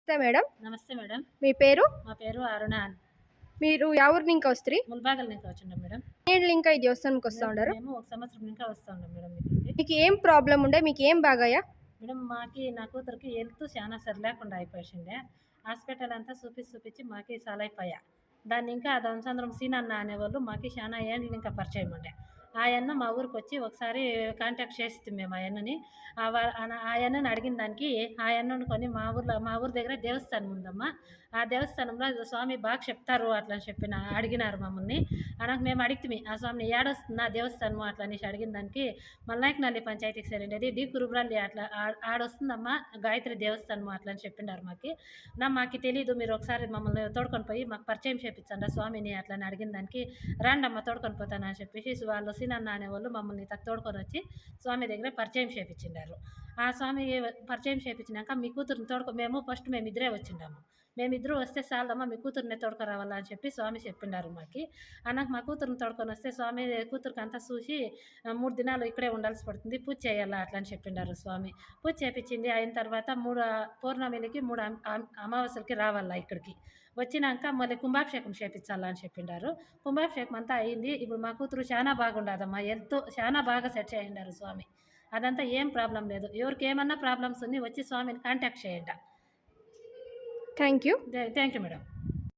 నమస్తే మేడం. నమస్తే మేడం. మీ పేరు? మా పేరు అరుణ. మీరు యా ఊరు నుంచి వస్త్రి? ముల్బాగల్ నుంచి వచ్చిండం మేడం. ఏళ్ళు ఇంకా ఈ దేవస్థానంకి వస్తా ఉండారు? మేము ఒక సంవత్సరం ఇంకా వస్తా ఉన్నాం మేడం ఇక్కడికి. మీకు ఏం ప్రాబ్లమ్ ఉండే? మీకు ఏం బాగాయా? మేడం నా కూతురికి హెల్త్ చాలా సరిలేకుండా అయిపోయిండే. హాస్పిటల్ అంతా చూపించి మాకి సాలైపోయా. దాన్ని ఇంకా దంసంద్రం సీనన్న అనేవాళ్ళు మాకి చాలా ఏండ్లు ఇంకా పరిచయం ఉండే. ఆయన్న మా ఊరికొచ్చి ఒకసారి కాంటాక్ట్ చేసితిమి మేము ఆయన్నని. ఆయన్నని అడిగిన దానికి ఆయన్నను కొని మా ఊరి దగ్గర దేవస్థానం ఉందమ్మా. ఆ దేవస్థానంలో స్వామి బాగా చెప్తారు అట్లా అని అడిగినారు మమ్మల్ని. మేము అడిగితిమి ఆ స్వామిని ఏడొస్తుంది ఆ దేవస్థానము అట్లా అనేసి అడిగిన దానికి మల్నాయకనల్లి పంచాయతీకి సరైనది డి కురుబ్రల్లి అట్లా ఆడొస్తుందమ్మా గాయత్రి దేవస్థానము అట్లా అని చెప్పిండారు మాకు తెలీదు, మీరు ఒకసారి మమ్మల్ని తోడుకొని పోయి మాకు పరిచయం చేయించండి ఆ స్వామిని అట్లా అని అడిగిన దానికి రాండమ్మ తోడుకొని పోతానని చెప్పేసి వాళ్ళు సీనన్న అనేవాళ్ళు మమ్మల్ని తోడుకొని వచ్చి స్వామి దగ్గర పరిచయం చేయించిండారు. ఆ స్వామి పరిచయం చేయించినాక మీ కూతురుని మేము ఇద్దరే వచ్చిండాము. మేమిద్దరూ వస్తే చాలమ్మా మీ కూతురుని తోడుకురావాలా అని చెప్పి స్వామి చెప్పిండారు మా కూతురుని తోడుకొని వస్తే స్వామి కూతురికి అంతా చూసి 3 దినాలు ఇక్కడే ఉండాల్సి పడుతుంది, పూజ చేయాలా అట్లా అని చెప్పిండారు స్వామి. పూజ చేయించింది. అయిన తర్వాత 3 పౌర్ణమిలకి 3 అమావాస్యలకి రావాలా ఇక్కడికి. వచ్చినాక మళ్ళీ కుంభాభిషేకం చేయించాలా అని చెప్పిండారు. కుంభాభిషేకం అంతా అయింది. ఇప్పుడు మా కూతురు చాలా బాగుండదమ్మా, హెల్త్ చాలా బాగా సెట్ చేయండారు స్వామి. అదంతా ఏం ప్రాబ్లం లేదు. ఎవరికి ఏమన్నా ప్రాబ్లమ్స్ ఉంది వచ్చి స్వామిని కాంటాక్ట్ చేయండి. Thank you. Thank you madam.